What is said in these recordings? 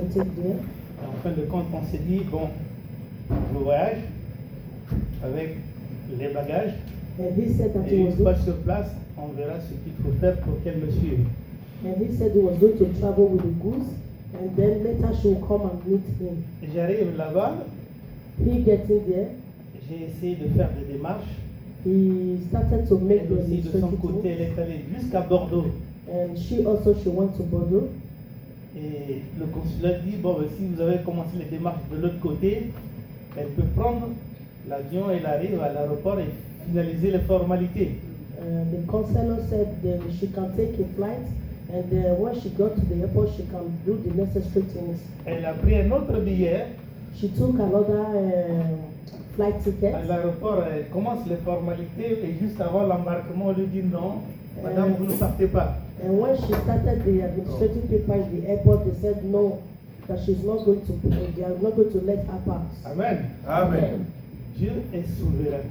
En fin de compte, on s'est dit, bon, je voyage avec les bagages. And he said that Et he une was fois going, sur place, on verra ce qu'il faut faire pour qu'elle me suive. and he said he was going to travel with the goods, and then later she will come and meet him. J'arrive là-bas, He getting there, j'ai essayé de faire des démarches. he started to make Elle the aussi, de son administrative côté, moves, elle est allée jusqu'à Bordeaux. and she went to Bordeaux. Et le consulat dit, bon, si vous avez commencé les démarches de l'autre côté, elle peut prendre l'avion, elle arrive à l'aéroport et finaliser les formalités. The counselor said that she can take a flight, and when she got to the airport, she can do the necessary things. Elle a pris un autre billet. She took another flight ticket. À l'aéroport, elle commence les formalités et juste avant l'embarquement, on lui dit non, madame, vous ne partez pas. And when she started the administrative paper at the airport, they said no, that she's not going to, they are not going to let her pass. Amen. Amen. Dieu est souverain.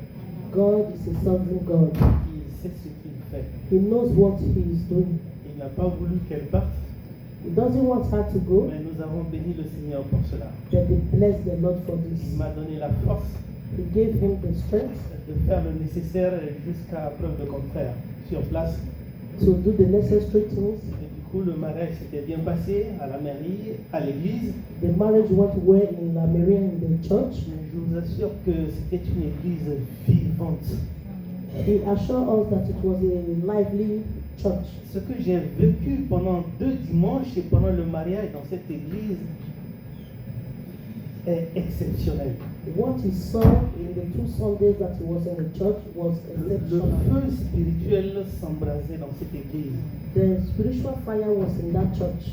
God is a sovereign God. Il sait ce qu'il fait. He knows what he is doing. Il n'a pas voulu qu'elle parte, He doesn't want her to go, mais nous avons béni le Seigneur pour cela. but they bless the Lord for Il this. m'a donné la force He gave him the strength de faire le nécessaire jusqu'à preuve de contraire sur place. to do the necessary things. Et du coup, le mariage s'était bien passé à la mairie, à l'église. The marriage went well in La Maria in the church. Mais je vous assure que c'était une église vivante. He assured us that it was a lively church. Ce que j'ai vécu pendant 2 dimanches et pendant le mariage dans cette église est exceptionnel. What he saw in the 2 Sundays that he was in the church was Le exceptional. feu spirituel s'embrasait dans cette église. The spiritual fire was in that church,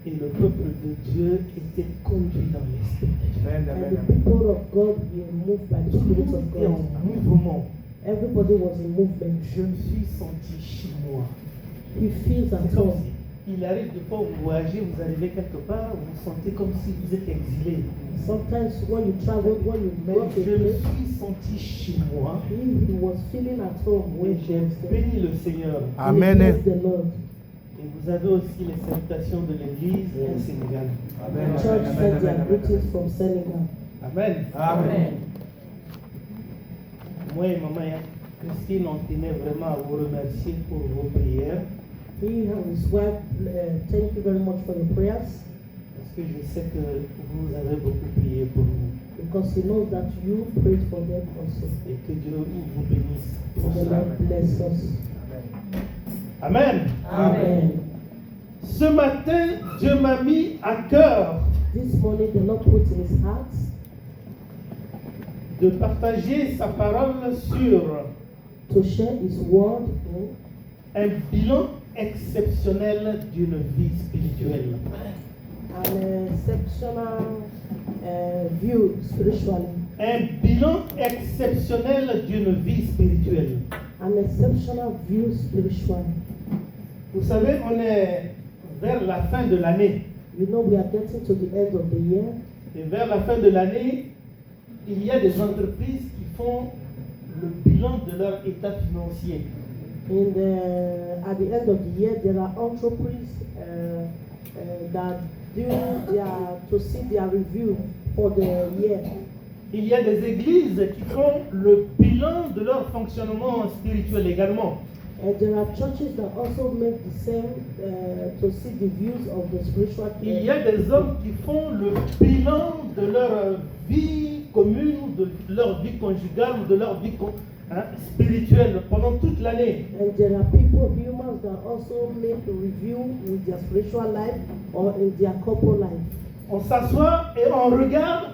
Et le peuple de Dieu était conduit dans l'esprit. Amen. and the people of God were moved by the Tout le Spirit monde of était en God. mouvement. Everybody was in movement. Je me suis senti chez moi. He feels at C'est comme home. si il arrive des fois où vous voyagez, vous arrivez quelque part, vous vous sentez comme si vous êtes exilé. Sometimes when you travel, when you Mais go to je a me place, suis senti chez moi. he was feeling at home Et when he j'ai was there. béni le Seigneur. Amen. He blessed the Lord. Et vous avez aussi les salutations de l'église au Sénégal. Amen. The church sent their Amen. greetings from Senegal. Amen. Amen. Moi et maman Christine, on tenait vraiment à vous remercier pour vos prières. He and his wife, thank you very much for your prayers, Parce que je sais que vous avez beaucoup prié pour nous. because he knows that you prayed for them also. Et que Dieu vous bénisse. And the Lord bless us. Amen. Amen. Ce matin, Dieu m'a mis à cœur This morning, the Lord put in his heart de partager sa parole sur to share his word in un bilan exceptionnel d'une vie spirituelle. an exceptional view spiritually. Un bilan exceptionnel d'une vie spirituelle. An exceptional view spiritually. Vous savez, on est vers la fin de l'année. You know, we are getting to the end of the year, Et vers la fin de l'année, il y a des entreprises qui font le bilan de leur état financier. at the end of the year, there are entreprises that do to see their review for the year. Il y a des églises qui font le bilan de leur fonctionnement spirituel également. And there are churches that also make the same to see the views of the spiritual. Il y a des hommes qui font le bilan de leur vie commune, de leur vie conjugale, de leur vie spirituelle pendant toute l'année. And there are people, humans, that also make a review with their spiritual life or in their couple life. On s'assoit et on regarde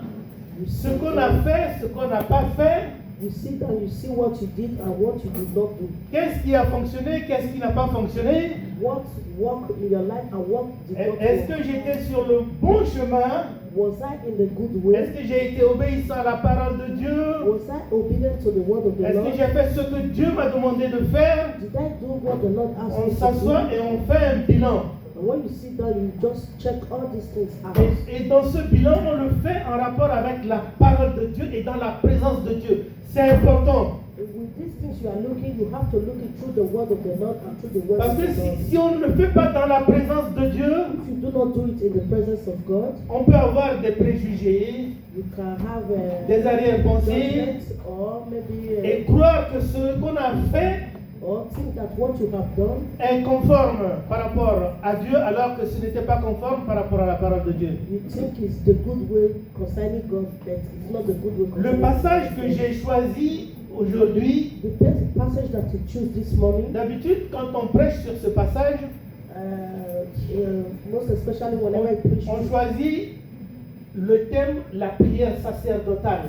ce qu'on a fait, ce qu'on n'a pas fait. You sit and you see what you did and what you did not do. Qu'est-ce qui a fonctionné, qu'est-ce qui n'a pas fonctionné? What worked in your life and what did not Est-ce que work. j'étais sur le bon chemin? Was I in the good way? Est-ce que j'ai été obéissant à la parole de Dieu? Was I obedient to the word of the Est-ce que Lord? j'ai fait ce que Dieu m'a demandé de faire? Did I do what the Lord asked On me to s'assoit do? et on fait un bilan. And when you sit down, you just check all these things out. Et dans ce bilan, on le fait en rapport avec la parole de Dieu et dans la présence de Dieu. C'est important. We these things you are looking, you have to look it through the word of the Lord and through the word Parce of que the Lord. si on ne le fait pas dans la présence de Dieu, If you do not do it in the presence of God, on peut avoir des préjugés, you can have des arrière-pensées judgment or maybe et croire que ce qu'on a fait or think that what you have done est conforme par rapport à Dieu alors que ce n'était pas conforme par rapport à la parole de Dieu. you think is the good way concerning God, but it's not the good way Le concerning passage God. que j'ai choisi aujourd'hui, The passage that you choose this morning, d'habitude quand on prêche sur ce passage, most especially whenever I preach, on choisit le thème la prière sacerdotale.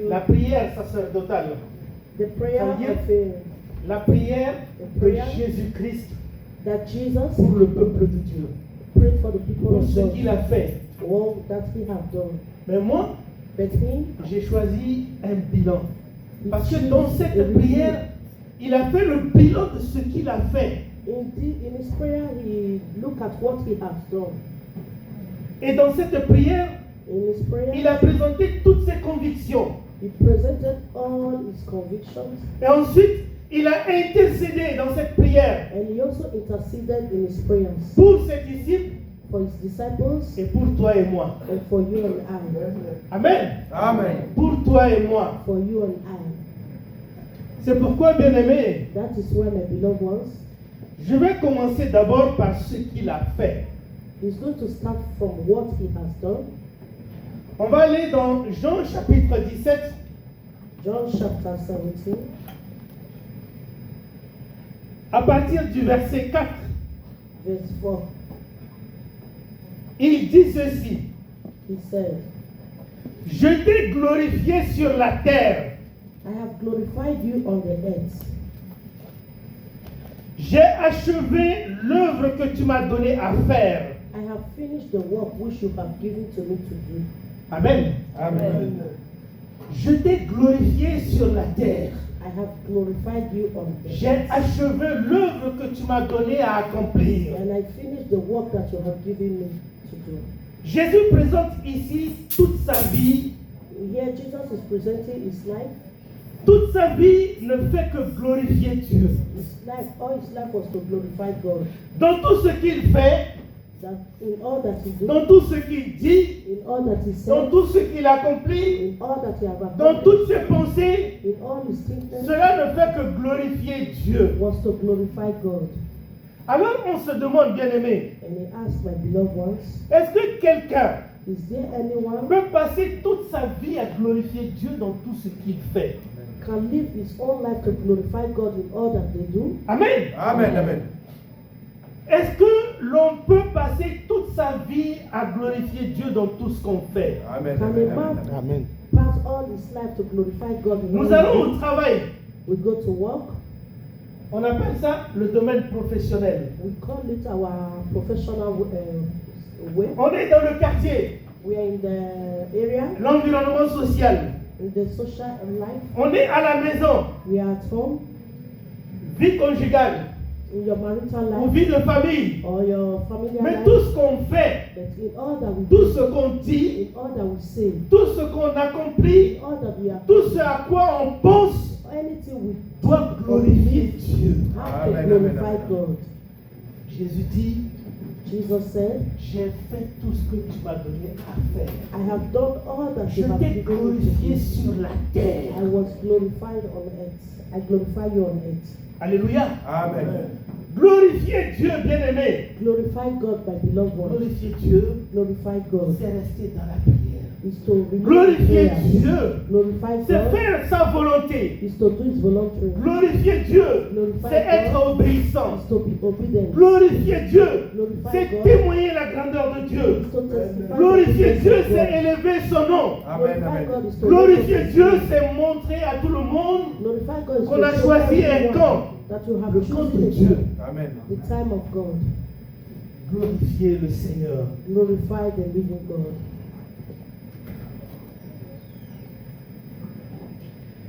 La prière sacerdotale. the prayer C'est-à-dire of la prière the de prayer Jésus-Christ that Jesus pour le peuple de Dieu, prayed for the people pour of ce God, qu'il a fait. all that he have done. Mais moi, But he, j'ai choisi un bilan. Parce que chose dans cette a review. prière, il a fait le bilan de ce qu'il a fait. In his prayer, he looked at what he has done. Et dans cette prière, In his prayer, il a présenté toutes ses convictions. he presented all his convictions, Et ensuite, il a intercédé dans cette prière and he also interceded in his prayers pour ses disciples for his disciples et pour toi et moi. and for you and I. Amen. Amen. Pour toi et moi. For you and I. C'est pourquoi, bien-aimé, That is why, my beloved ones, je vais commencer d'abord par ce qu'il a fait. he's going to start from what he has done. On va aller dans Jean chapitre 17, John chapter 17, à partir du verset 4. verse 4. Il dit ceci: He said, Je t'ai glorifié sur la terre. I have glorified you on the earth. J'ai achevé l'œuvre que tu m'as donné à faire. I have finished the work which you have given to me to do. Amen. Amen. Je t'ai glorifié sur la terre. I have glorified you on the J'ai earth. achevé l'œuvre que tu m'as donné à accomplir. And I finished the work that you have given me to do. Jésus présente ici toute sa vie. Here Jesus is presenting his life. Toute sa vie ne fait que glorifier Dieu. His life, all his life was to glorify God. Dans tout ce qu'il fait, That in all that he did, dans tout ce qu'il dit, in all that he dans said, tout ce qu'il accomplit, in all that he have dans accomplished, toutes ses pensées, in all his thinking, cela ne fait que glorifier Dieu. was to glorify God. Alors on se demande, bien-aimé, And he asked, my beloved ones, est-ce que quelqu'un is there anyone peut passer toute sa vie à glorifier Dieu dans tout ce qu'il fait? can live his own life to glorify God in all that they do? Amen. Amen. Amen. Est-ce que l'on peut passer toute sa vie à glorifier Dieu dans tout ce qu'on fait? Amen. Can a Amen. man Amen. pass all his life to glorify God in all Nous that allons he au do? travail. We go to work. On appelle ça le domaine professionnel. We call it our professional way. On est dans le quartier, We are in the area, l'environnement social. in the social life. On est à la maison, We are at home, vie conjugale in your marital ou life, vie de famille. or your familiar Mais life. tout ce qu'on fait, But in all that we tout do, ce qu'on dit, in all that we say, tout ce qu'on accomplit, in all that we are tout ce à quoi on pense anything we doit glorifier Dieu. have to Amen, glorify amen, amen. God. Jésus dit, Jesus said, j'ai fait tout ce que tu m'as donné à faire. I have done all that Je you have t'ai given me to glorifié do. sur la terre. I was glorified on earth. I glorify you on earth. Alléluia. Amen. Glorifier Dieu, bien-aimé. Glorify God, my beloved one. Glorifier Dieu, Glorify God c'est rester dans la prière. is to remain in Glorifier prayer. Dieu, Glorify c'est God faire sa volonté. is to do His voluntary. Glorifier Dieu, c'est être obéissant. Is to be obedient. Glorifier Dieu, Glorify c'est God. témoigner la grandeur de Dieu. Is to testify Glorifier the Dieu, goodness of c'est God. élever son nom. Amen. Glorify Amen. God is to Glorifier represent Dieu, Him. c'est montrer à tout le monde Glorify God is qu'on to a show choisi un everyone camp. that you have Le camp de chosen a Dieu. time, Amen. the time of God. Glorifier le Seigneur. Glorify the living God.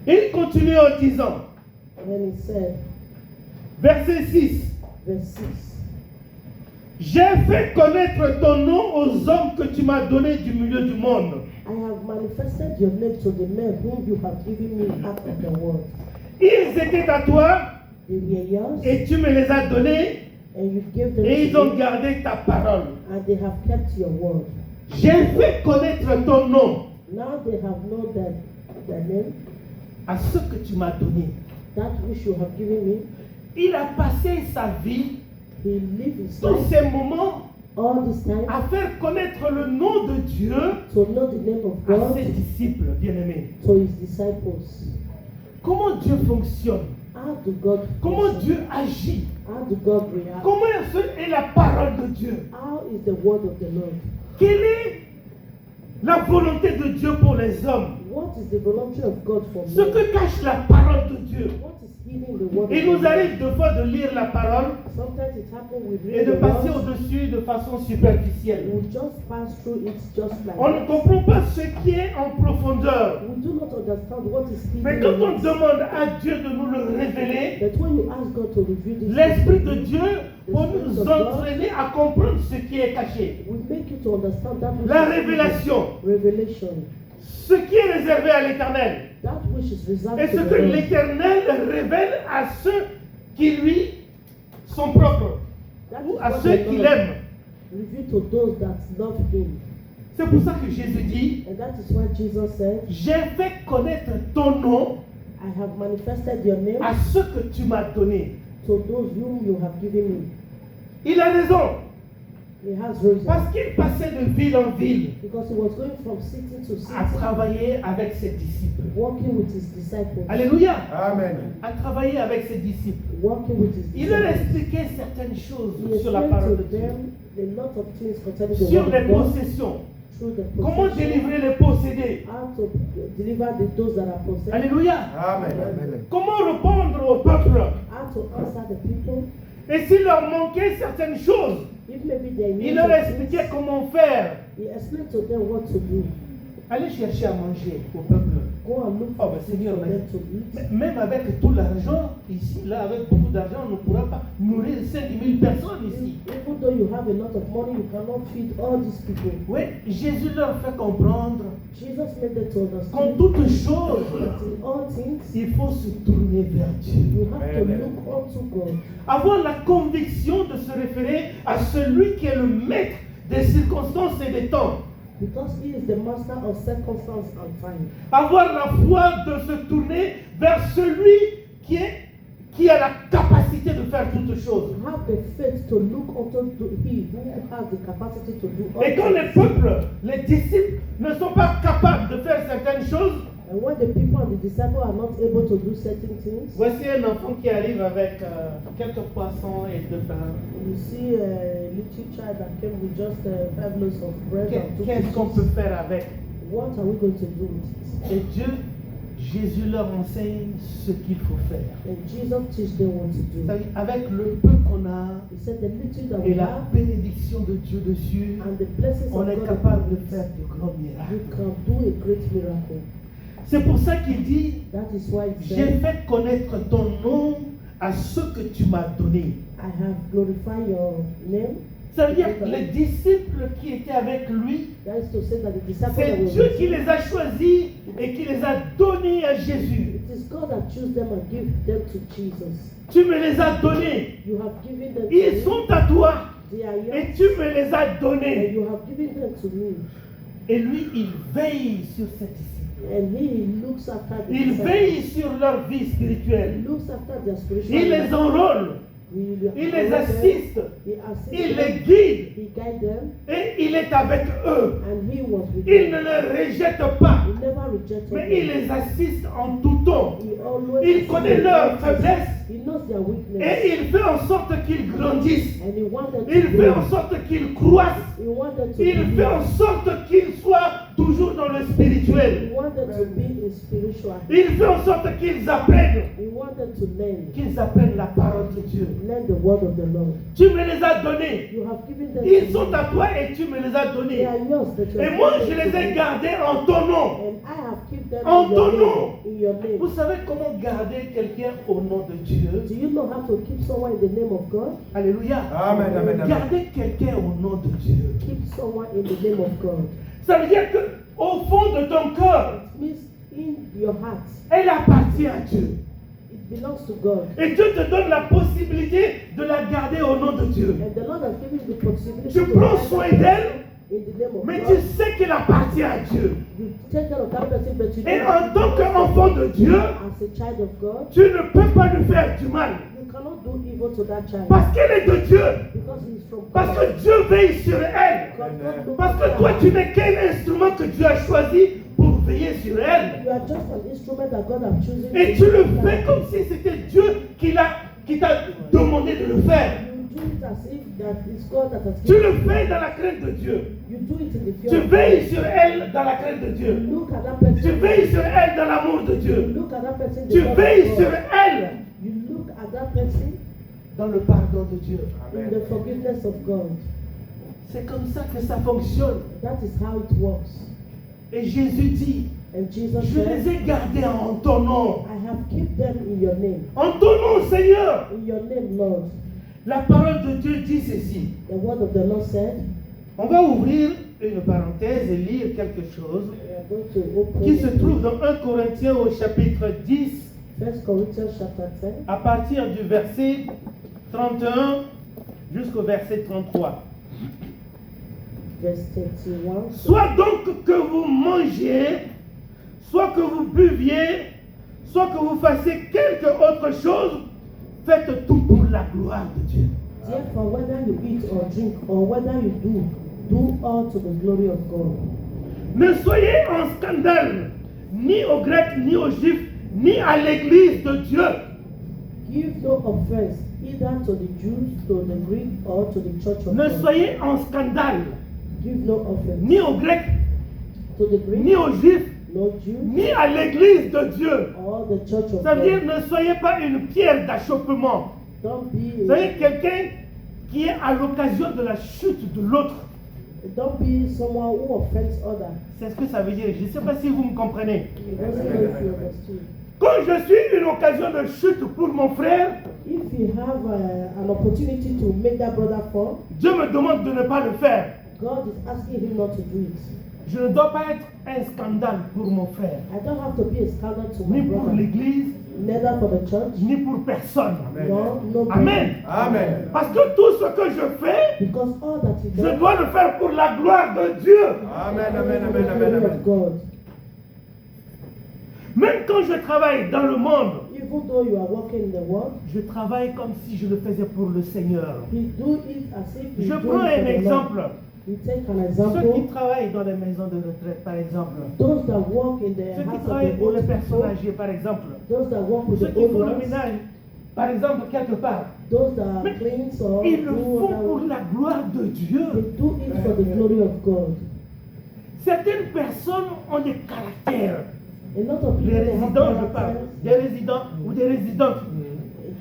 Il continue en disant, And then He said, verset 6, verse 6, j'ai fait connaître ton nom aux hommes que tu tu m'as donné du milieu du monde. I have manifested your name to the men whom you have given me out of the world. Ils étaient à toi They were yours, et tu me les as donnés and you gave them et ils to ont me, gardé ta parole. and they have kept your word. J'ai fait connaître ton nom Now they have known that their name, à ce que tu m'as donné. that which you have given me. Il a passé sa vie, He lived his tous life ces moments, all this time à faire connaître le nom de Dieu to know the name of à God ses disciples bien-aimés. to his disciples. Comment Dieu fonctionne? How do God Comment function? Dieu agit? How do God react? Comment est la parole de Dieu? How is the word of the Lord? Quelle est la volonté de Dieu pour les hommes? What is the volunteer of God for Ce me? que cache la parole de Dieu. What is healing the word Il of nous the arrive deux fois de lire la parole Sometimes it happens with et de reading the passer word. au-dessus de façon superficielle. We just pass through it just like On ne that. comprend pas ce qui est en profondeur. We do not understand what is hidden Mais quand on in us. demande à Dieu de nous le révéler, But when you ask God to reveal this, l'Esprit to de you, Dieu pour nous entraîner à comprendre ce qui est caché. we make you to understand that which La is hidden. révélation, Revelation. ce qui est réservé à l'Éternel. That which is reserved Et to ce the que Lord. l'Éternel révèle à ceux qui lui sont propres, That ou is à what ceux the qui Lord l'aiment. reveal to those that love him. C'est pour ça que Jésus dit, And that is why Jesus said, j'ai fait connaître ton nom I have manifested your name à ceux que tu m'as donné. to those whom you have given me. Il a raison, He has reason. parce qu'il passait de ville en ville Because he was going from city to à city, travailler avec ses disciples. walking with his disciples. Alléluia. Amen. À travailler avec ses disciples. Walking with his Il leur disciples. expliquait certaines choses He sur la parole de explained to Dieu, them a lot of things concerning the sur word les of God, possessions, through the comment possession, délivrer les possédés. how to deliver those that are possessed, Alléluia. Amen. Comment répondre au peuple. how to answer the people. Et s'il leur manquait certaines choses, If maybe they il need leur some expliquait things, comment faire. he explained to them what to do. Allez chercher à manger au peuple. Go and look Oh, for ben, food Seigneur, for mais- them to eat. Même avec tout l'argent, ici, là, avec beaucoup d'argent, on ne pourra pas nourrir 5000 personnes ici. Even though you have a lot of money, you cannot feed all these people. Oui, Jésus leur fait comprendre Jesus made them to qu'en understand toute chose, that in all things, il faut se tourner vers Dieu. you have to Amen. look unto God. Avoir la conviction de se référer à celui qui est le maître des circonstances et des temps. Because he is the master of circumstance and time. Avoir la foi de se tourner vers celui qui a la capacité de faire toutes choses. You have the faith to look unto he who has the capacity to do all Et quand les things. peuples, les disciples ne sont pas capables de faire certaines choses, And when the people and the disciples are not able to do certain things, voici un enfant qui arrive avec quelques poissons et 2 pains. you see a little child that came with just 5 loaves of bread and 2 Qu'est-ce qu'on fishes. peut faire avec? What are we going to do with it? Et Dieu, Jésus leur enseigne ce qu'il faut faire. And Jesus teach them what to do. C'est-à-dire, avec le peu qu'on a He said the little that et we la have bénédiction de Dieu dessus, and the blessings on of est God capable de upon faire it, de grands you miracles. can do a great miracle. C'est pour ça qu'il dit, That is why he j'ai said, fait connaître ton nom à ceux que tu m'as donnés. I have glorified your name. Ça veut dire que les disciples qui étaient avec lui, That is to say that the disciples c'est that were Dieu with qui him, les a choisis et qui les a donnés à Jésus. it is God that chose them and give them to Jesus. Tu me les as donnés. You have given them to Ils me. sont à toi They are et yours. tu me les as And donnés. you have given them to me. Et lui, il veille sur ses disciples. And he looks after the Il disciples. veille sur leur vie He spirituelle. looks after their spiritual Il les life. enrôle. Il Il les assiste. He assists Il them. les guide. He guides them. Et il est avec eux. And he was with Il them. ne les rejette pas. He never rejected Mais them. il les assiste en tout temps. He always Il assists connaît them. leurs faiblesses. He knows their weakness. Et il fait en sorte qu'ils grandissent. And he wants them to Il fait grow. en sorte qu'ils croissent. He wants them to Il fait en believe. sorte qu'ils soient toujours toujours dans le spirituel. We want them to be in spiritual. Il fait en sorte qu'ils apprennent We want them to learn la parole de Dieu. the word of the Lord. Tu me les as donnés. You have given them Ils to sont me. à toi et tu me les as They donnés. are yours that you Et have moi, given je les to ai me. gardés en ton nom. And I have kept them En in your ton name. nom. In your name. Vous savez comment garder quelqu'un au nom de Dieu? Do you know how to keep someone in the name of God? Alléluia. Amen, amen, amen. Garder quelqu'un au nom de Dieu. Keep someone in the name of God. Ça veut dire que au fond de ton cœur, It means in your heart. elle appartient à Dieu. It belongs to God. Et Dieu te donne la possibilité de la garder au nom de Dieu. And the Lord has given you the possibility Tu to prends have soin that d'elle, in the name of mais God. tu sais qu'elle appartient à Dieu. You take care of that person, but you Et don't en have tant to qu'enfant de Dieu, as a child of God, tu ne peux pas lui faire du mal. you cannot do evil to that child Parce qu'elle est de Dieu. because he is from God. Parce que Dieu veille sur elle. Because God looks Parce que after toi, her. tu n'es qu'un instrument que Dieu a choisi pour veiller sur elle. You are just an instrument that God has chosen. Et to tu le look after fais her. comme si c'était Dieu qui t'a demandé de le faire. You do it as if that is God that has Tu given le you. fais dans la crainte de Dieu. You do it in the fear Tu of veilles God. sur elle dans la crainte de You Dieu. look at that person. Tu veilles sur elle dans l'amour de You Dieu. look at that person. Tu the love veilles of sur God. elle You look at that person dans le pardon de Dieu. in the forgiveness of God. C'est comme ça que ça fonctionne. That is how it works. Et Jésus dit, And Jesus je les said, ai gardés en ton nom. I have kept them in your name. En ton nom, Seigneur. In your name, Lord. La parole de Dieu dit ceci. The word of the Lord said, On va ouvrir une parenthèse et lire quelque chose we are going to open qui se trouve dans 1 Corinthiens au chapitre 10 1 Corinthians chapter 10, à partir du verset 31 jusqu'au verset 33. verse 31. Soit donc que vous mangiez, soit que vous buviez, soit que vous fassiez quelque autre chose, faites tout pour la gloire de Dieu. Therefore, whether you eat or drink, or whether you do all to the glory of God. Ne soyez en scandale, ni aux Grecs, ni aux Juifs, ni à l'église de Dieu. Give no offense either to the Jews, to the Greek, or to the church of Ne God. soyez en scandale, Give no offense ni aux Grecs, to the Greek, ni aux Juifs, no Jew, ni à l'église de Dieu. or the church of Ça veut dire, God. ne soyez pas une pierre d'achoppement. Don't Vous be, savez, quelqu'un qui est à l'occasion de la chute de l'autre. don't be someone who offends others. C'est ce que ça veut dire. Je ne sais pas si vous me comprenez. You don't know if you understood. Quand je suis une occasion de chute pour mon frère, If you have an opportunity to make that brother fall, Dieu me demande de ne pas le faire. God is asking him not to do it. Je ne dois pas être un scandale pour mon frère, I don't have to be a scandal to my ni pour brother, l'église, neither for the church, ni pour personne. nor nobody. Amen. Amen. Parce que tout ce que je fais, Because all that he je does dois le faire pour la gloire de Dieu. Amen, is amen, for the amen, glory amen, of amen. God. Même quand je travaille dans le monde, Even though you are working in the world, je travaille comme si je le faisais pour le Seigneur. you do it as if you Je do prends it un for the exemple. Lord. You take an Ceux qui example. travaillent dans les maisons de retraite, par exemple. Those that work in the Ceux qui house of travaillent the pour les old personnes people, âgées, par exemple. those that work with Ceux the qui old font le ones, ménage, par exemple, quelque part. those that Mais cleans or Ils le do font other pour work, la gloire de they Dieu. do it for the glory of God. Certaines personnes ont des caractères. A lot of Les people they have résidents, je parle. characters. Des résidents ou des résidentes.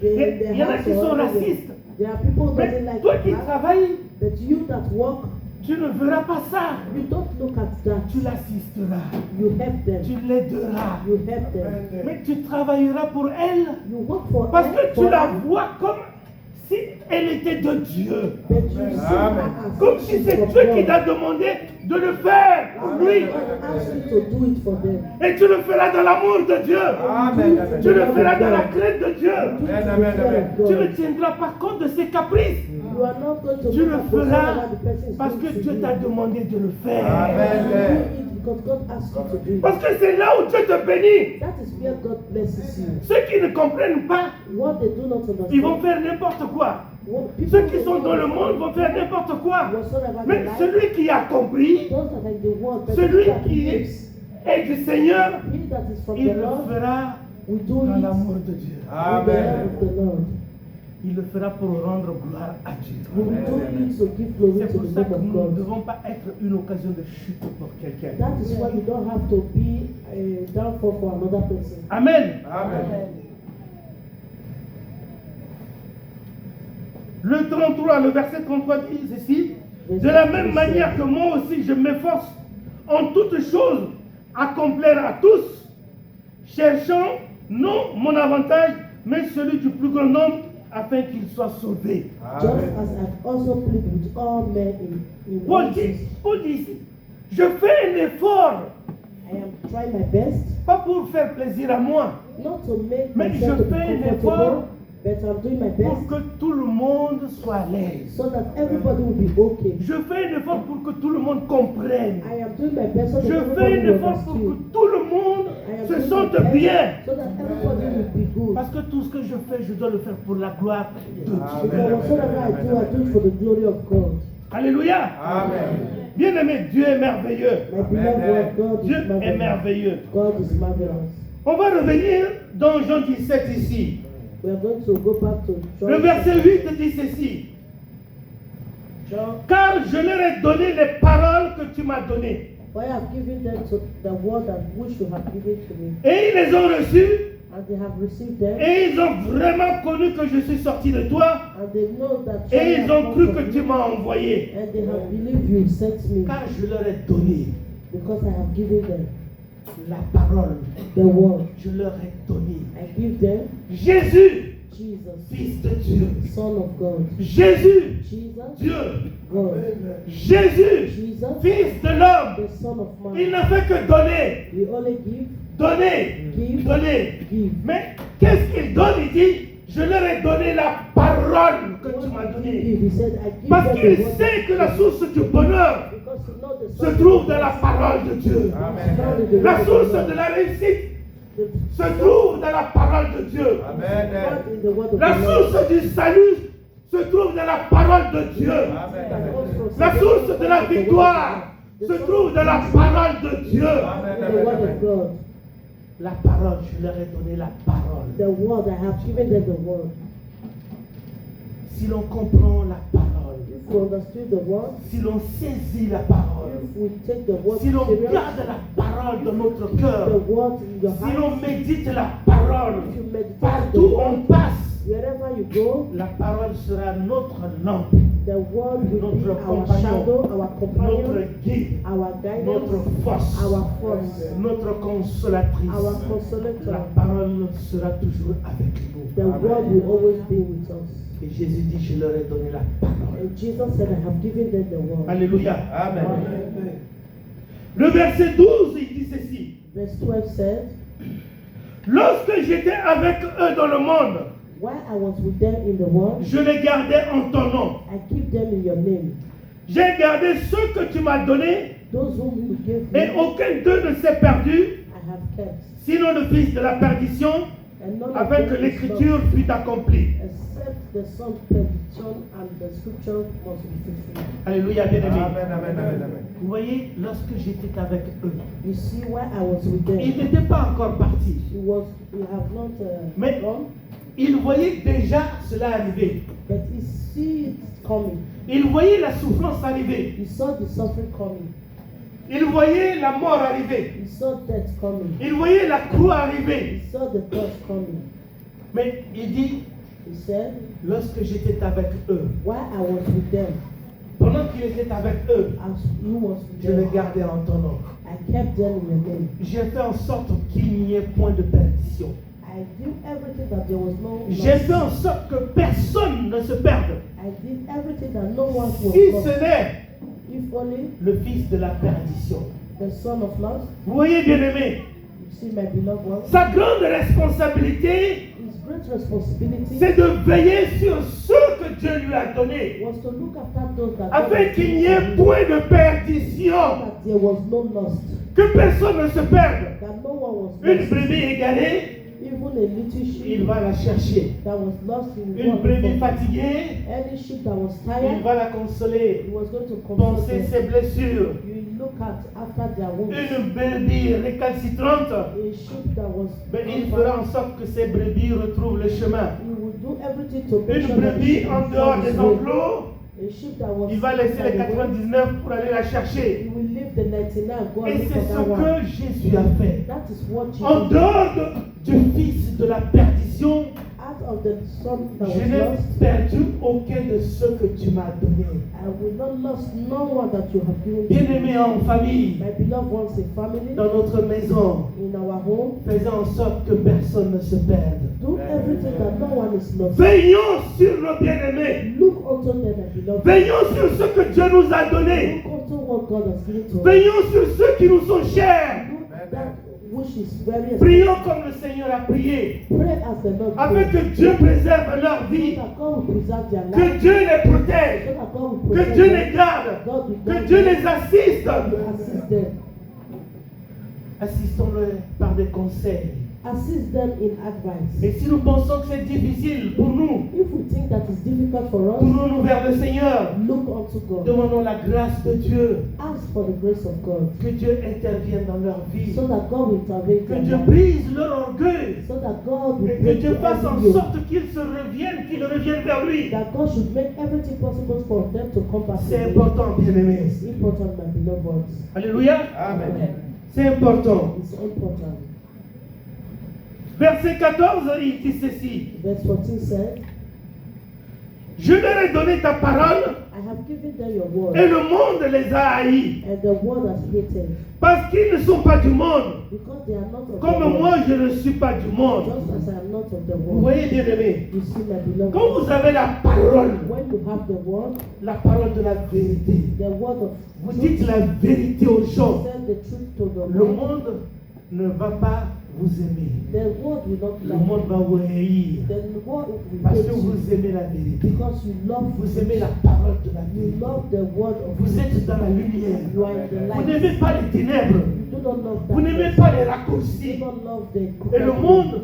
Il y en a qui sont racistes. There are people who doesn't Mais like toi qui black, travailles, but you that work, tu ne verras pas ça. you don't look at that. Tu l'assisteras. You help them. Tu l'aideras. You help them. Mais tu travailleras pour elle. You work for Parce them, que tu for la them, vois comme si elle était de Dieu. but you see Amen. her as Comme if si she's c'est from Dieu qui God. t'a demandé de le faire pour lui. God asks you to do it for them. Et tu le feras dans l'amour de Dieu. Amen, amen. Tu le feras dans la crainte de Dieu. Do it Amen, for amen, the glory amen. of Tu God. ne tiendras pas compte de ses caprices. You are not going to Tu make le a decision feras about the person is parce going que to Dieu do. t'a demandé de le faire. You Amen. do it because God asks you to do it. Parce que c'est là où Dieu te bénit. That is where God blesses you. Ceux qui ne comprennent pas, What they do not ils vont understand. faire n'importe quoi. What people Ceux qui do sont not dans le understand. monde vont faire n'importe quoi. Whatsoever they Mais like, celui qui a compris, those that are in the world, but celui he that qui lives, est du Seigneur, he that is from il the le Lord, fera we do dans it l'amour de Dieu. with the love Amen. of the Lord. il le fera pour rendre gloire à Dieu. We will do it to give glory C'est to pour the ça name que of nous ne God. devons pas être une occasion de chute pour quelqu'un. That is why you don't have to be a downfall for another person. Amen. Amen. Le 33, le verset 33 dit ceci. De la même manière que moi aussi je m'efforce en toutes choses à complaire à tous, cherchant non mon avantage, mais celui du plus grand nombre, afin qu'il soit sauvé. Just as I've also plead with all men in Paul all dit things. ici, je fais un effort, I am trying my best, pas pour faire plaisir à moi, not to make mais myself je to be fais un comfortable, effort but I'm doing my pour best que tout le monde soit à l'aise. so that everybody will be okay. Je fais un effort pour que tout le monde comprenne. I am doing my best so that Je everybody fais un will effort pour que understand. tout le monde I am se doing sente my best bien. so that everybody will be good. Parce que tout ce que je fais, je dois le faire pour la gloire de Dieu. Because whatsoever I do it for the glory of God. Alléluia. Amen. Bien-aimé, Dieu est merveilleux. My beloved God Dieu is est marvelous. merveilleux. God is marvelous. On va revenir dans Jean 17 ici. We are going to go back to Le John. verset 8 dit ceci. John, Car je leur ai donné les paroles que tu m'as données. for I have given them to the word that which you have given to me, Et ils les ont reçus. and they have received them, Et ils ont vraiment connu que je suis sorti de toi. and they know that Et I ils have ont come cru from que tu you, m'as envoyé. and they have believed you sent me, Car je leur ai donné because I have given them la parole. the word. Je leur ai donné. I give them Jésus, Jesus, Fils de Dieu. Son of God. Jésus, Jesus, Dieu. God. Jésus, Jesus, Fils de l'homme. the Son of Il Man. n'a fait que donner, We only give, donner, give, donner. give. Mais qu'est-ce qu'il donne? Il dit, je leur ai donné la parole que tu m'as donnée. Give. He said, I give Parce them qu'il the word. sait que la source du bonheur Because you know the se source trouve of dans la the parole de Dieu. Amen. found in the La word of source God. de la réussite The se trouve dans la parole de Dieu. Amen. word in the word of La the Lord. source du salut se trouve dans la parole de Dieu. Amen. La source de la victoire se trouve dans la parole de Dieu. The word of God. La parole, je leur ai donné la parole. The word, I have given them the word. Si l'on comprend la parole, If we understood the word, si l'on saisit la parole, if we take the word si l'on serious, garde la parole dans notre the cœur, word in your si heart, l'on médite la parole, if you meditate the partout on word, passe, wherever you go, la parole sera notre lampe, the word will be notre our compagnon, shadow, our notre companion, guide, our guidance, notre force, our force, notre consolatrice. our La consolator. parole sera toujours avec nous. The word will always be with us. Et Jésus dit, je leur ai donné la parole. And Jesus said, I have given them the word. Alléluia. Amen. Le verset 12, il dit ceci. Verse 12 said, Lorsque j'étais avec eux dans le monde, while I was with them in the world, je les gardais en ton nom. I keep them in your name. J'ai gardé ceux que tu m'as donnés, Those whom you gave et me, aucun d'eux ne s'est perdu, I have kept. sinon le fils de la perdition, And none of afin them que is l'écriture lost, fût accomplie. except the son's perdition and the scripture must be fulfilled. Alléluia, bien-aimé. Amen. Amen. Amen. Amen. Vous voyez, lorsque j'étais avec eux, You see, while I was with them, ils n'étaient pas encore partis, we have not Mais- gone, ils voyaient déjà cela arriver. but he see it coming. Ils voyaient la souffrance arriver. He saw the suffering coming. Ils voyaient la mort arriver. He saw death coming. Ils voyaient la croix arriver. He saw the cross coming. Mais il dit, He said, lorsque j'étais avec eux, while I was with them, pendant qu'il était avec eux, as he was with je les them, gardais en ton nom. I kept them in your name. J'ai fait en sorte qu'il n'y ait point de perdition. I did everything that there was no J'ai loss. fait en sorte que personne ne se perde. I did everything that no one was Si lost. ce n'est If only le fils de la perdition. the son of loss, Vous voyez, bien-aimé, you see my beloved one, sa grande responsabilité, his great responsibility c'est de veiller sur ceux que Dieu lui a donnés, was to look after those that afin God qu'il n'y had ait given, point de perdition, that there was no loss, que personne ne se perde. that no one was Une lost. brebis égarée, Even a little il sheep va la chercher. that was lost in Une one brebis before. fatiguée, Any sheep that was il tired, va la consoler, he was going to comfort penser them. ses blessures, You look cat after their wounds. Une brebis récalcitrante, A sheep that was mais il fera en sorte que ces brebis retrouvent le chemin. he will do everything to make Une sure that the brebis sheep en will dehors find des his way. enclos, A sheep that was il va laisser les by the way, 99 pour aller la chercher. he will leave the 99 go and Et look c'est for ce that one. que Jésus a fait. That is what En Jesus dehors du fils de la perdition, out of the son that je was n'ai lost. perdu aucun de ceux que tu m'as donnés. I will not lost no one that you have given to me. Bien-aimés en famille, My beloved ones in family, dans notre maison, in our home, faisons en sorte que personne ne se perde. do everything that no one is lost. Veillons sur nos bien-aimés. Look unto them, my beloved. Veillons sur ce que Dieu nous a donné. Look unto what God has given to us. Veillons sur ceux qui nous sont chers. Look that which is very Prions comme le Seigneur a prié, Pray as the Lord afin prays. que Dieu préserve leur So vie, that God will preserve their que life. Dieu les protège, So that God will que protect Dieu them. les garde, God will que guide Dieu them. les assiste. Assist them. Assistons-les par des conseils. Assist them in advice. Et si nous pensons que c'est difficile pour nous, If we think that is difficult for us, tournons-nous vers le Seigneur. look unto God. Demandons la grâce de Dieu. Ask for the grace of God. Que Dieu intervienne dans leur vie. So that God will intervene. Que in Dieu their life. brise leur orgueil. So that God will Et que break Dieu fasse en every yoke. sorte qu'ils reviennent vers lui. That God should make everything possible for them to come back to C'est Him. important, bien-aimés. It's important, my beloved ones. Alléluia. Amen. C'est important. It's important. Verset 14, il dit ceci. Verse 14 said, Je leur ai donné ta parole I have given them your word, et le monde les a haïs. and the world has hated, Parce qu'ils ne sont pas du monde. because they are not of the Comme world, moi, je ne suis pas du monde. just as I am not of the Vous world. voyez, bien-aimés. You see, my beloved, Quand vous avez la parole when you have the word de la vérité, of vous truth, dites la vérité aux gens, tell the truth to the le world, monde ne va pas vous aimer. the world will not Le love monde va vous haïr. you. The world will Parce hate que you vous aimez la vérité. because you love Vous aimez la parole de la you vérité. love the word of Vous truth. êtes dans la lumière. You are in the Vous light. n'aimez pas les ténèbres. You do not love Vous n'aimez darkness. pas les You raccourcis. do not love the Et le monde,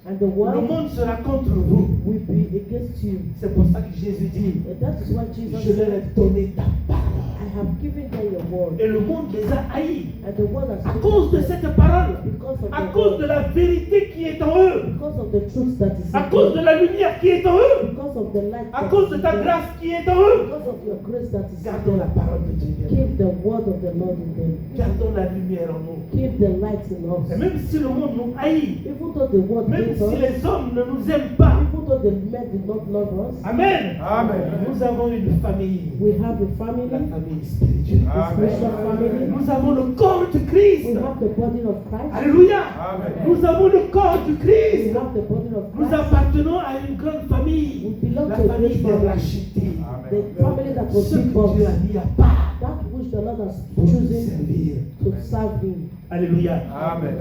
and the world sera contre vous. will be against you. C'est pour ça que Jésus dit, And that is why Jesus je leur ai said, donné ta parole. I have given them your word. Et le monde les a haïs. And the word has À hated cause de them cette parole. because of À the cause de word, la vérité qui est en eux. because of the truth that is À in cause de them, la lumière qui est en eux. because of the light À that cause is de in ta them, grâce qui est en eux. because of your grace that is in Gardons la them. parole de Dieu. Keep the word of the Lord in them. Gardons la lumière en nous. Keep the light in us. Et même si le monde nous haït, Even though the world même hates si us, les hommes ne nous aiment pas, even though the men did not love us, Amen. Amen. Nous avons une famille, we have a la family, famille spirituelle. a Amen. spiritual family. Nous avons le corps du Christ. We have the body of Christ. Alléluia. Amen. Nous avons le corps du We Christ. have the body of Nous Christ. appartenons à une grande famille, We belong la to a famille great des family. rachetés. The family that was Ce que big Dieu a us, mis à part that which the Lord has pour nous chosen servir. to serve Him. Alléluia. Amen.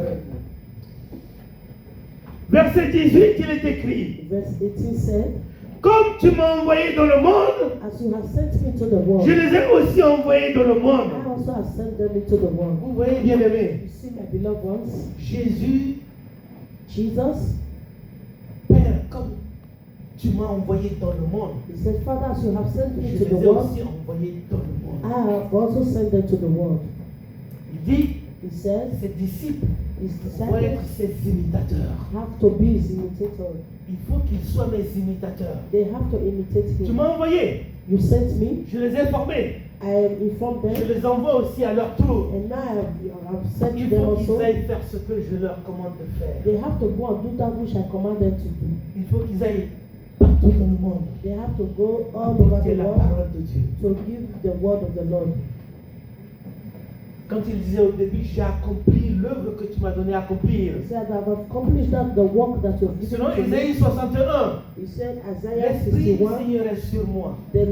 Verset 18, il est écrit, Verse 18 said, comme tu m'as envoyé dans le monde, as you have sent me to the world, je les ai aussi envoyés dans le monde. I also have sent them into the world. Vous voyez, bien aimé, You see, my beloved ones, Jésus, Jesus, Père, comme tu m'as envoyé dans le monde, He said, Father, as you have sent me je to the les ai world, aussi envoyés dans le monde. I have also sent them to the world. Il dit, He said, ses disciples His doivent disciples être ses imitateurs. have to be His imitators. Il faut qu'ils soient mes imitateurs. They have to imitate Tu Him. m'as envoyé, You sent me, je les ai formés, I informed je them, les envoie aussi à leur tour. and now I have sent Il them faut also. qu'ils aillent faire ce que je leur commande de faire. They have to go and do that which I command them to do. Il faut qu'ils aillent partout dans le monde They have to go all over apporter the la world parole de Dieu. to give the word of the Lord. Quand il disait au début, j'ai accompli l'œuvre que tu m'as donné à accomplir. He said, I've accomplished that the work that you've given Selon to me. Ésaïe 61, He said, Isaiah l'Esprit du 61, Seigneur est sur moi. the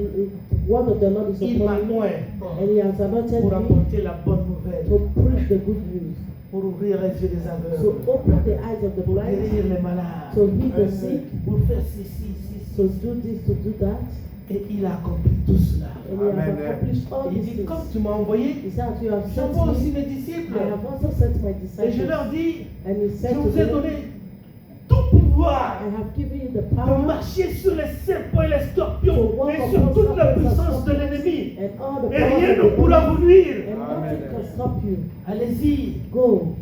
word of the Lord is Il m'a upon me, oint and He has anointed pour me apporter la bonne nouvelle, to preach the good news, pour ouvrir les yeux des to aveugles, open the eyes of the pour blind, guérir les malades, to heal the sick, pour faire ceci, to ceci. do this, to do that. Et il a accompli tout cela. And He has Amen. accomplished all Il these dit, things. comme tu m'as envoyé, He said, you have sent j'envoie aussi me, mes disciples. I have also sent my Et je leur disciples. dis, And He je said to vous ai them, donné tout pouvoir I have given you the de power marcher sur les serpents et les to scorpions walk et sur upon toute la serpents and puissance de scorpions, l'ennemi. and all the Et power rien of ne the pourra enemy, vous nuire. and nothing can stop you. Allez-y, Go.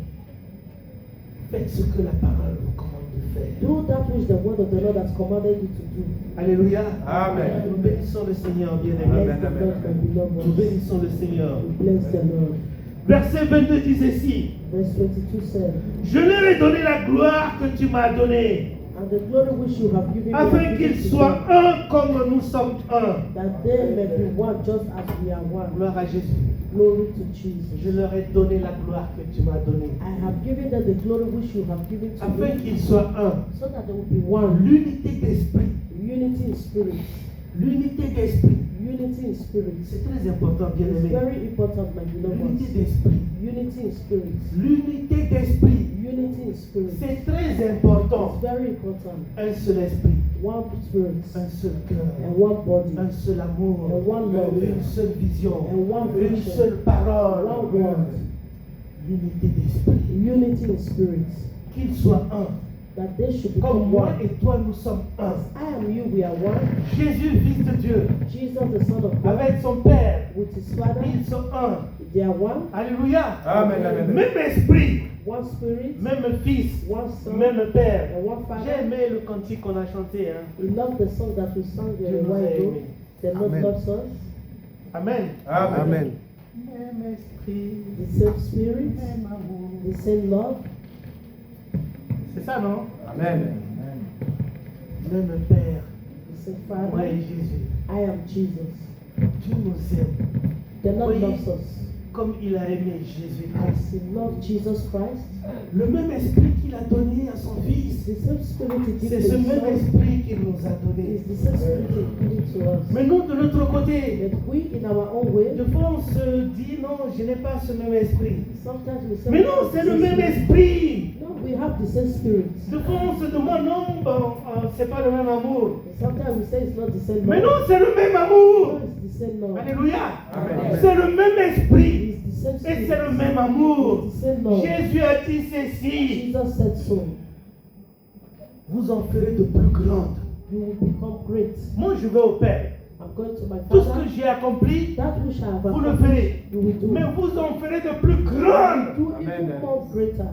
faites ce que la parole vous commande de faire. Do that which the word of the Lord has commanded you to do. Alléluia. Amen. Nous bénissons le Seigneur, bien-aimé. Bless the Lord, my beloved Nous ones. bénissons le Seigneur. Bless the Lord. Verset 22 dit ceci. Verse 22 said, Je leur ai donné la gloire que tu m'as donnée, and the glory which you have given me, afin I've qu'ils given to soient them, un comme nous sommes un. that they may be one just as we are one. Gloire à Jésus. Glory to Jesus. Je leur ai donné la gloire que tu m'as donnée, I have given them the glory which you have given to afin me, qu'ils soient un. so that they will be one. L'unité d'esprit. Unity in spirit. L'unité d'esprit. Unity in spirit. C'est très important, bien It's aimé. very important, my beloved L'unité ones. d'esprit. Unity in spirit. L'unité d'esprit. Unity in spirit. C'est très important. It's very important. Un seul esprit, One spirit un seul cœur, and one body un seul amour, and one love une seule vision, and one une vision, seule parole. one word. L'unité d'esprit. Unity in spirit. Qu'ils soient un. That they should Comme become moi one. et toi, nous sommes un. I am you, we are one. Jésus, Fils de Dieu, Jesus, the Son of God, avec son Père, with his Father, ils sont un. they are one. Alléluia. Amen, amen. Même esprit, One spirit, même Fils, one Son, même Père. and one J'ai Father. aimé le cantique qu'on a chanté. Hein. We love the song that we sang Dieu a nous a while ago. aimés. The Lord Amen. loves us. Amen. Amen. Même esprit, The same spirit, même amour. the same love, C'est ça, non? Amen. Même Père, the same moi Father. et Jésus. I am Jesus. Dieu nous aime The Lord Oui. loves us comme il a aimé Jésus-Christ. as He loved Jesus Christ. Le même esprit qu'il a donné à son Fils, The same spirit He c'est gives ce to His même Son esprit qu'il nous a donné. is the same spirit He gives to us. Mais nous, de l'autre côté, But we, in our own way, des fois on se dit non, je n'ai pas ce même esprit. sometimes we say, Mais non, c'est le même esprit. No, we have the same spirit. Des fois on se demande non, bon, c'est pas le même amour. Sometimes we say it's not the same Mais love. non, c'est le même No, amour. it's the same love. Alléluia. Amen. C'est le même esprit. It's the same Et spirit. c'est le même amour. It's the same love. Jésus a dit ceci. Jesus said so. Vous en ferez de plus grandes. You will become great. Moi, je vais au Père. I'm going to my Tout ce Father. que j'ai accompli, That which I have vous le accomplished, ferez. you will do. Mais vous en ferez de plus grandes. Do Amen. even more greater.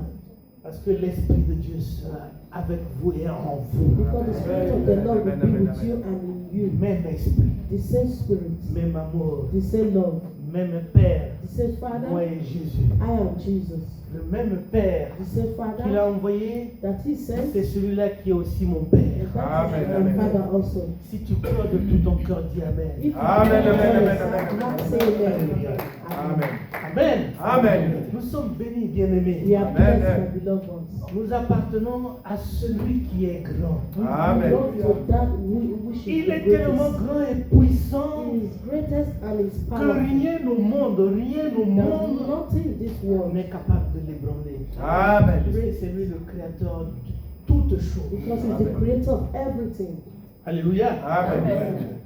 Parce que l'Esprit de Dieu sera avec vous et en vous. Because the Spirit of the Lord will Amen, be amen, with you and in you. Même esprit, The same Spirit, même amour, the same love, même Père. the same Father. Moi et Jésus. I am Jesus. Le même Père The same qu'il a Father envoyé, that He sent, c'est celui-là qui est aussi mon Père. and that Amen, is my amen. Father also. Si tu crois de tout ton cœur, dis Amen. If you Amen, don't amen, tell amen, us, amen. not say amen. Amen. Amen. Amen. Nous sommes bénis, We bien-aimés. are Amen. blessed, my beloved ones. Nous appartenons à celui qui est grand. We Amen. belong to that which is Il the est tellement greatest. grand et puissant He is greatest and is que powerful. rien au monde, rien au There monde is nothing in this world n'est capable de l'ébranler. Amen. Parce que c'est lui le créateur de toutes choses. because He's the creator of everything. Alléluia. Amen.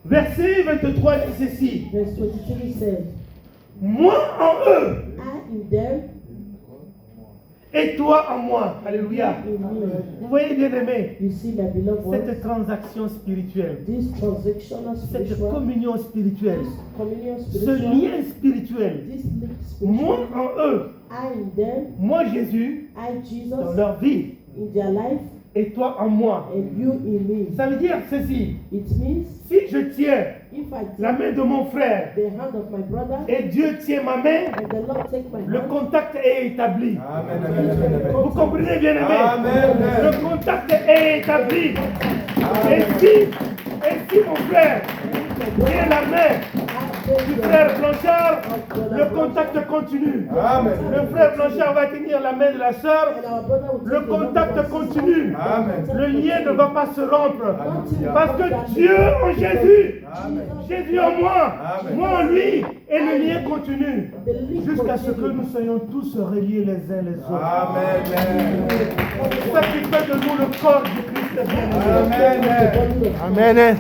Verset 23 dit ceci. Verse 23 says, Moi en eux I in them, et toi en moi. Alléluia. in me. Vous voyez, bien-aimés, You see, my beloved ones, cette transaction spirituelle, this transactional cette spiritual, communion spirituelle, communion ce spiritual, lien spirituel, this link moi spiritual, en eux, I in them, moi Jésus, I dans Jesus leur vie, in their life, et toi en moi. and you in me. Ça veut dire ceci, It means si je tiens if I la take main de mon frère the hand of my brother et Dieu tient ma main, and the Lord take my le hand, contact est établi. Amen. Amen. Vous comprenez, bien aimé? Amen. Le contact est établi. Et si mon frère tient la main du frère Blanchard, le contact continue. Amen. Le frère Blanchard va tenir la main de la sœur, and our brother will le take the hand of contact our sister. continue. Amen. Le lien ne va pas se rompre. Alléluia. Parce que Dieu en Jésus, Amen. Jésus en moi, Amen. moi en lui, et le lien continue. The link Jusqu'à ce que continue. nous soyons tous reliés les uns les autres. Amen. C'est ça qui fait de nous le corps du Christ bien-aimé. Amen. Amen.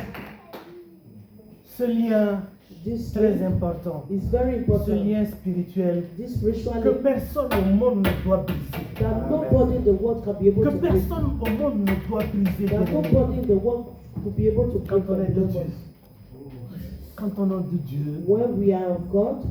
Ce lien This très link important, is very ce important. lien spirituel This spiritual que link personne au monde ne doit briser. that nobody in the world can be able Que to break. personne au monde ne doit briser. That bien-aimé. nobody in the world could be able to Quand break on est my de love. Dieu, quand on est de Dieu, When we are of God,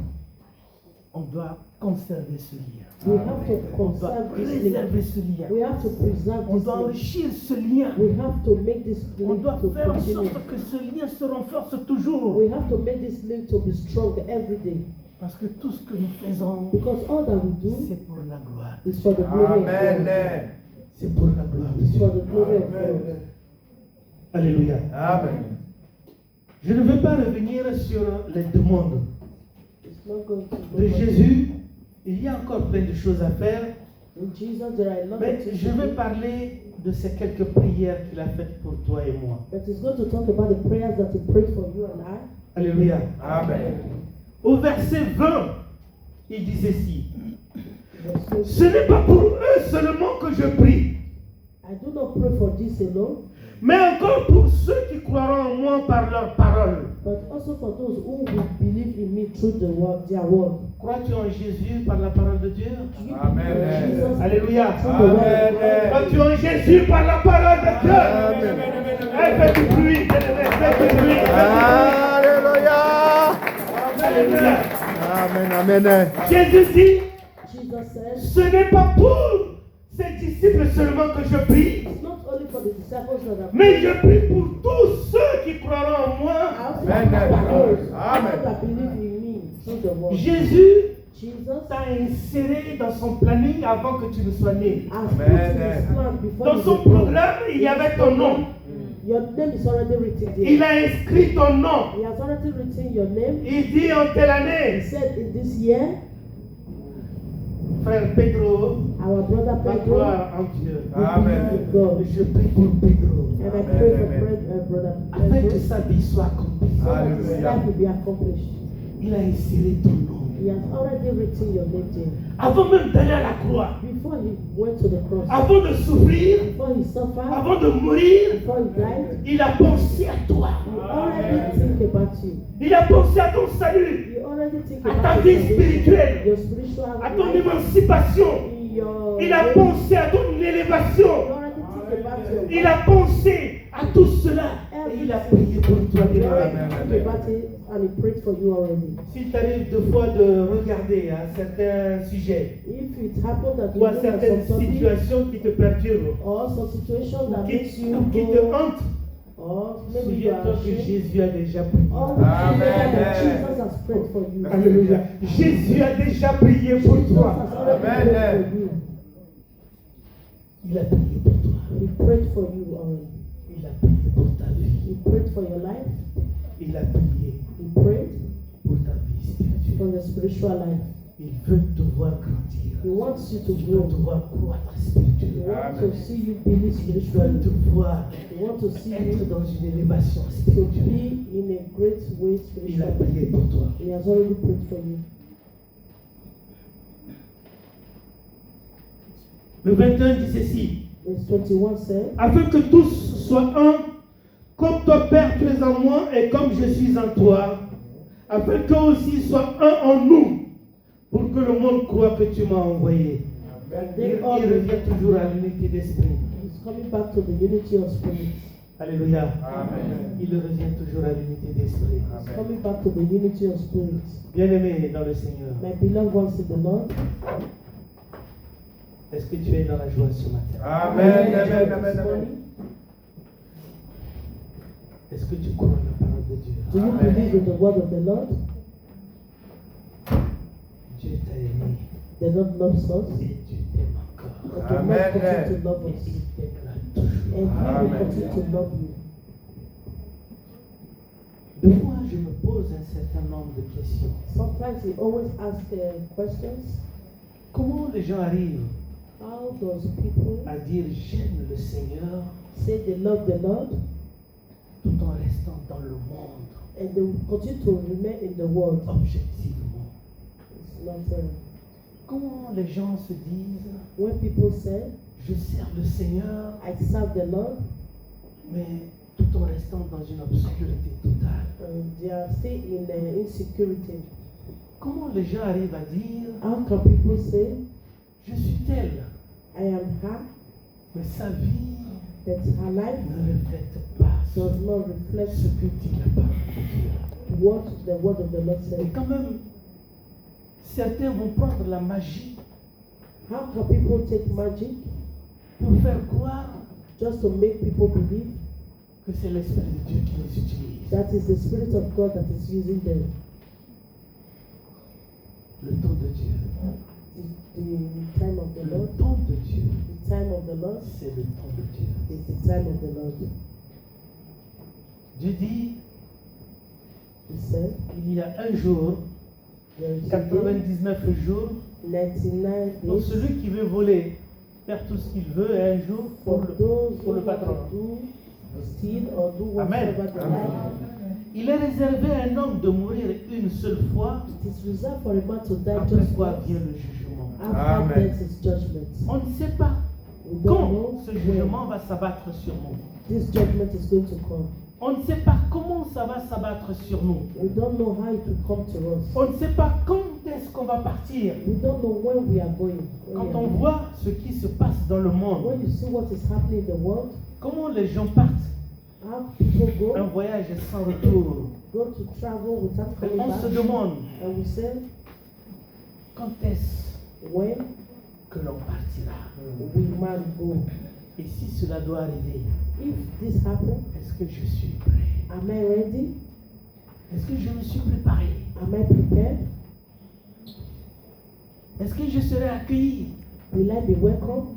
on doit conserver ce lien. We have to On doit conserve this préserver link. ce lien. We have to preserve On this doit link. enrichir ce lien. We have to make this On link doit to faire en continue. sorte que ce lien se renforce toujours. We have to make this link to be strong every day. Parce que tout ce que nous faisons, Because all that we do c'est pour la gloire. is for the glory of God. Amen. C'est pour la gloire de It's Dieu. for the glory of God. Alléluia. Amen. Je ne vais pas revenir sur les demandes It's not going to de go Jésus. Il y a encore plein de choses à faire. In Jesus, there are a lot Mais of things je to vais do. parler de ces quelques prières qu'il a faites pour toi et moi. But it's going to talk about the prayers that He prayed for you and I. Alléluia. Amen. Au verset 20, il dit ceci. Verse Ce n'est pas pour eux seulement que je prie, I do not pray for this alone, mais encore pour ceux qui croiront en moi par leur parole. but also for those who will believe in me through the word, their word. Crois-tu en Jésus par la parole de Dieu? Do you Amen. believe in Jesus Alléluia. through the word of God? Amen. Crois-tu en Jésus par la parole de Dieu? Amen. Fais du bruit, fais du bruit. Alléluia. Alléluia. Amen. Amen. Jésus dit, Jesus said, ce n'est pas pour ses disciples seulement que je prie, it's not only for the disciples that are mais je prie pour tous ceux qui croiront en moi. I also Amen. pray for those Amen. that believe in me through the word. Jésus Jesus t'a inséré dans son planning avant que tu ne sois né. has put Amen. in his plan before Dans you son were born. programme, il y avait ton nom. Your name is already written there. Il a inscrit ton nom. He has already written your name. Il dit en telle He année, said in this year, frère Pedro, our brother va Pedro croire en Dieu. will Amen. believe in God. Je prie pour Pedro, And I Amen, pray for amen. brother afin que Pedro sa vie soit accomplie. so that his Hallelujah. life will be accomplished. Il a inséré ton nom. He has already written your name there. Avant même d'aller à la croix, Before he went to the cross, avant de souffrir, before he suffered, avant de mourir, before he died, il a pensé à toi. he already think about you. Il a pensé à ton salut, He already think à about ta your vie salvation, spirituelle, your spiritual à ton life, émancipation. in your Il a way. pensé à ton He élévation. already think about your Il a pensé à tout cela. Et il a prié pour toi. He bien-aimé. already Amen, think amen. about it and he prayed for you already. S'il t'arrive deux fois de regarder à certains sujets If it happened that you ou à look at certaines some topic situations qui te perturbent, or some situation that makes qui you te go, hantent, or maybe you are souviens-toi que ashamed, Jésus a déjà prié. or Amen. that Jesus has prayed for you. Alléluia. Jésus a déjà prié pour Jesus toi. has already Amen. prayed for you. Il a prié pour toi. He prayed for you already. Il a prié pour ta vie. He prayed for your life. Il a prié He prayed pour ta vie spirituelle. for your spiritual life. Il veut te voir grandir. He wants you to Il veut te grow. voir croître He spirituellement. wants Amen. to see you believe Il veut spiritually. te voir He wants to see être you dans une élévation to spirituelle. be in a great way Il a spiritually. prié pour toi. He has already prayed for you. Le 21 dit ceci. Verse 21 said, Afin que tous soient un, comme toi, Père, tu es en moi et comme je suis en toi, afin qu'eux aussi soient un en nous, pour que le monde croit que tu m'as envoyé. Il revient toujours à l'unité d'esprit. he's coming back to the unity of spirit. Alléluia. Amen. Il revient toujours à l'unité d'esprit. He's coming back to the unity of spirit. Bien-aimé dans le Seigneur, My beloved ones in the Lord, est-ce que tu es dans la joie ce matin? Amen. I Amen. this Amen. morning, Est-ce que tu crois la parole de Dieu? do you Amen. believe in the word of the Lord? Dieu t'a aimé The Lord loves us. et Dieu t'aime encore. And the Lord Amen. continue to love Et us. il t'aimera toujours. And He will Amen. continue to love you. De fois, je me pose un certain nombre de questions. Sometimes He always asks questions. Comment les gens arrivent How does people à dire j'aime le Seigneur say they love the Lord tout en restant dans le monde and they will continue to remain in the world? objectivement? It's not Comment les gens se disent when people say, je sers le Seigneur I serve the Lord, mais tout en restant dans une obscurité totale? they are still in insecurity. Comment les gens arrivent à dire How can people say, je suis tel, I am her, mais sa vie but her life ne reflète pas ce does not reflect que dit la parole de Dieu? what the word of the Lord Et says? quand même, Certains vont prendre la magie How can people take magic pour faire croire just to make people believe que c'est l'Esprit de Dieu qui les utilise. that is the Spirit of God that is using them? Le temps de Dieu. The time of the Le Lord, temps de Dieu, the time of the Lord c'est le temps de Dieu. is the time of the Lord. Dieu dit, He said, il y a un jour, there is a day, 99 jours, 99 pour days celui qui veut voler, faire tout ce qu'il veut, et un jour for those pour who le want patron. to do, steal or do Amen. whatever they like. Il est réservé à un homme de mourir une seule fois, It is reserved for a man to die après just quoi once. vient le jugement. After Amen. death is judgment. On ne sait pas We quand don't know ce when jugement va s'abattre sur nous. this judgment is going to come. On ne sait pas comment ça va s'abattre sur nous. We don't know how it will come to us. On ne sait pas quand est-ce qu'on va partir. We don't know when we are going. Quand on voit ce qui se passe dans le monde, When you see what is happening in the world, comment les gens partent, how people un go voyage sans retour. to travel without Et coming on se back, demande and we say, quand est-ce when que l'on partira. will man go? Et si cela doit arriver, If this happens, est-ce que je suis prêt? am I ready? Est-ce que je me suis préparé? Am I prepared? Est-ce que je serai accueilli? Will I be welcome?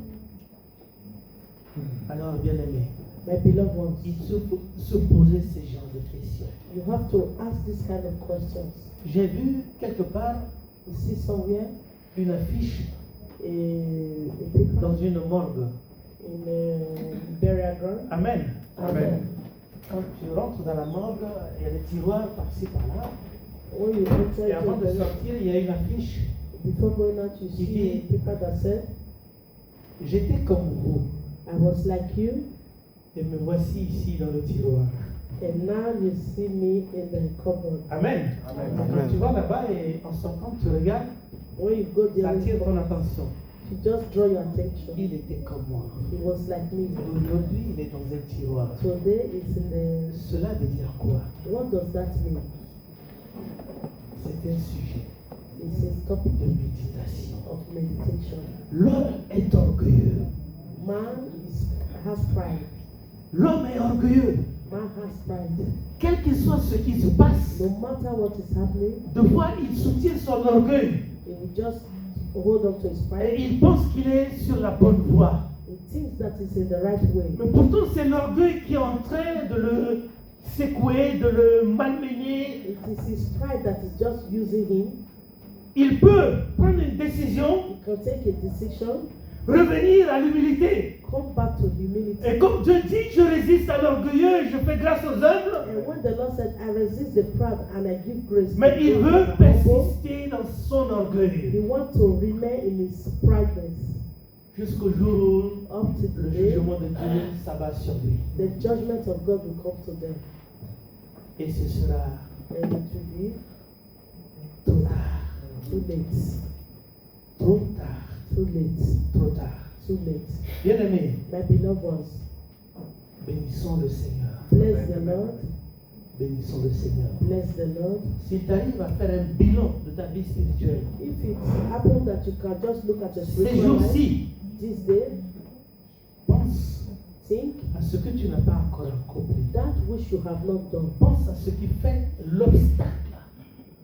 Alors, bien aimé, My beloved ones, il faut se poser ce genre de questions. you have to ask this kind of questions. J'ai vu quelque part You see somewhere une affiche a paper dans une morgue. in a burial ground. Amen. Amen. Quand tu rentres dans la morgue, il y a des tiroirs par-ci par-là. When you enter Et avant into de the burial, sortir, il y a une affiche. before going out, you Qui see dit- a paper that said, J'étais comme vous. I was like you, Et me voici ici dans le tiroir. and now you see me in the cupboard. Amen. Amen. Quand tu vas là-bas et en sortant, tu regardes, When you go ça there, attire ton you attention. just draw your attention. Il était comme moi. He was like me. Aujourd'hui, il est dans un tiroir. Today it's in the. Cela veut dire quoi? What does that mean? C'est un sujet It's a topic de méditation. of meditation. L'homme est orgueilleux. Man has pride. L'homme est orgueilleux. Man has pride. Quel que soit ce qui se passe, No matter what is happening, de fois il soutient son orgueil he will just hold on to his et pride. il pense qu'il est sur la bonne voie. He thinks that he's in the right way. Mais pourtant, c'est l'orgueil qui est en train de le secouer, de le malmener. It is his pride that is just using him. Il peut prendre une décision, He can take a decision, revenir à l'humilité. come back to humility. Et comme Dieu dit, je résiste à l'orgueilleux, je fais grâce aux humbles. And when the Lord said, I resist the proud and I give grace to Mais il those veut that are humble, persister dans son he orgueil wants to remain in his prideness jusqu'au jour up to où le the day jugement de Dieu s'abat sur lui. the judgment of God will come to them. Et ce sera And it will be trop tard, too late, trop tard, too late, trop tard. too late. Bien-aimés, My beloved ones, bénissons le Seigneur. bless the Lord, Bénissons le Seigneur. bless the Lord. S'il t'arrive à faire un bilan de ta vie spirituelle, If it happens that you can just look at your ces spiritual life jours-ci, this day, pense think à ce que tu n'as pas encore accompli. that which you have not done. Pense à ce qui fait l'obstacle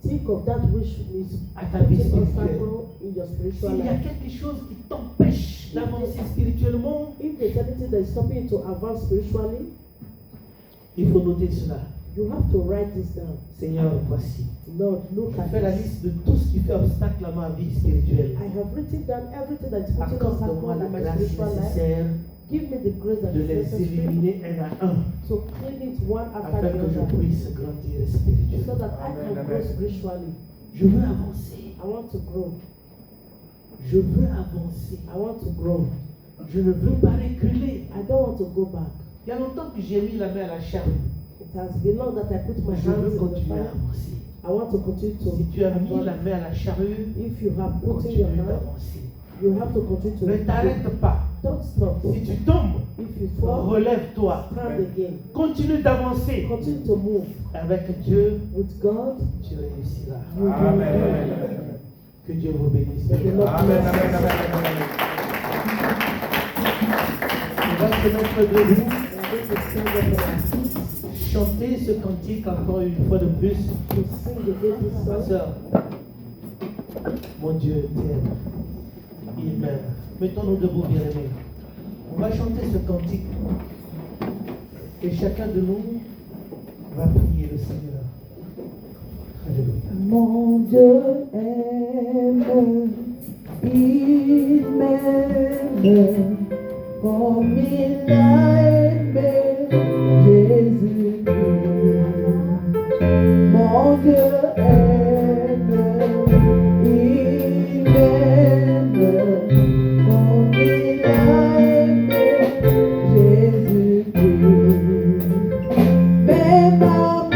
Think of that which is à ta vie putting spirituelle. obstacle in your spiritual S'il y a life. quelque chose qui t'empêche d'avancer spirituellement, If there's anything that is stopping you to advance spiritually, il faut noter cela. you have to write this down. Seigneur, voici. Lord, look Je at fais la this. liste de tout ce qui fait obstacle à ma vie spirituelle. I have written down everything that is putting obstacle Accorde-moi la in my grâce spiritual life. nécessaire Give me the grace that de is les necessary éliminer un à un to clean it one after afin the que je other, puisse grandir so spirituellement. that I can grow spiritually. Je veux avancer. I want to grow. Je veux avancer. I want to grow. Je ne veux pas reculer. I don't want to go back. Il y a longtemps que j'ai mis la main à la charrue. It has been long that I put my Je hands veux in the continuer à fire. avancer. I want to continue to Si tu as mis la advance. main à la charrue, If you have put in continue your hand, d'avancer. you have to continue to Ne t'arrête pas. Don't stop. Si tu tombes, If you fall, relève-toi. stand again. Continue d'avancer. Continue to move. Avec Dieu, With God, tu réussiras. you will Amen. win. Que Dieu vous bénisse. Amen, amen, amen, amen. On va se mettre debout. Chanter ce cantique encore une fois de plus. Ma soeur, mon Dieu t'aime. Il m'aime. Mettons-nous debout, bien-aimés. On va chanter ce cantique. Et chacun de nous va prier le Seigneur. Alléluia. Mon Dieu aime, il m'aime, comme il a aimé Jésus. Mon Dieu aime, il m'aime, comme il a aimé Jésus. Même amour,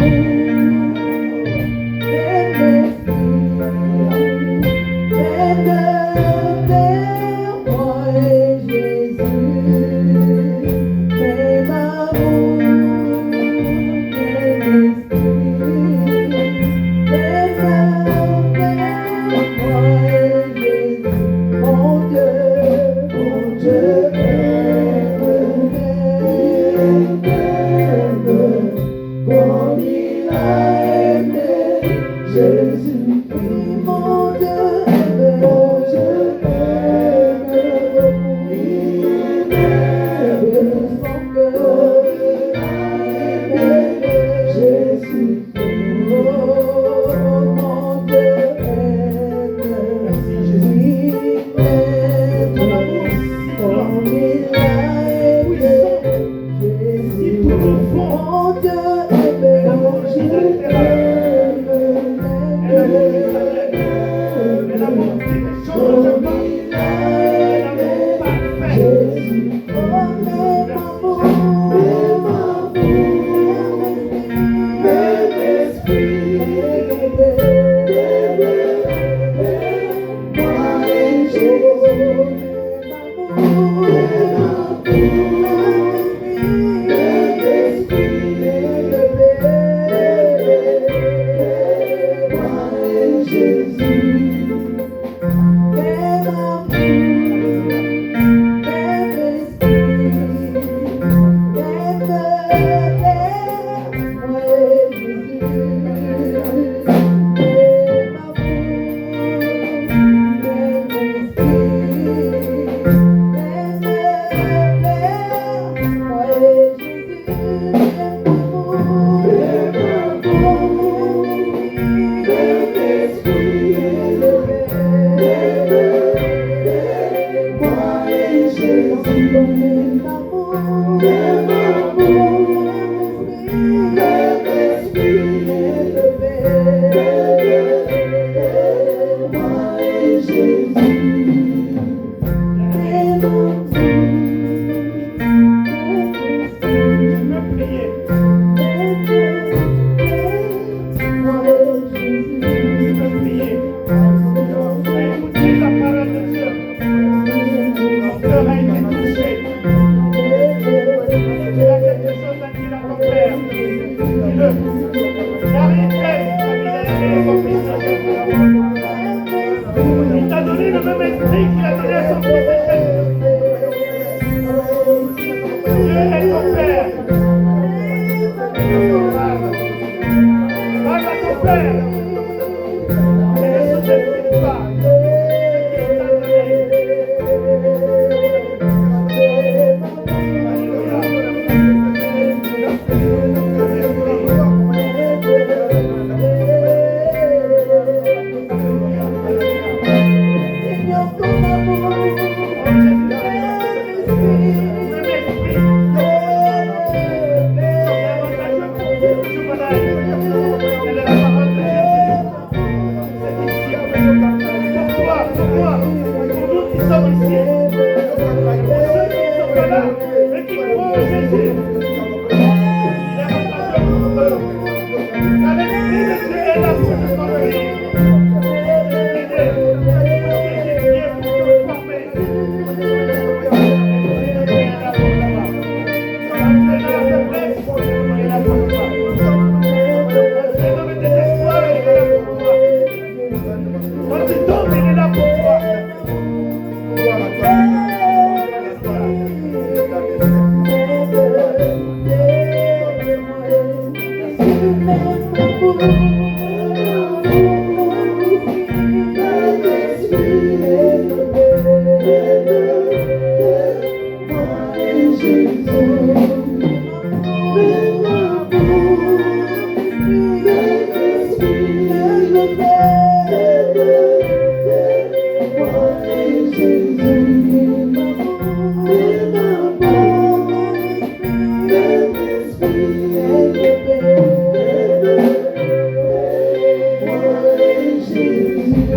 Que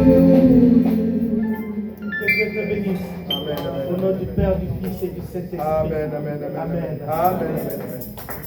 Dieu te bénisse. Amen, Au nom du Père, du Fils et du Saint-Esprit. Amen, amen, amen. Amen. Amen, amen, amen.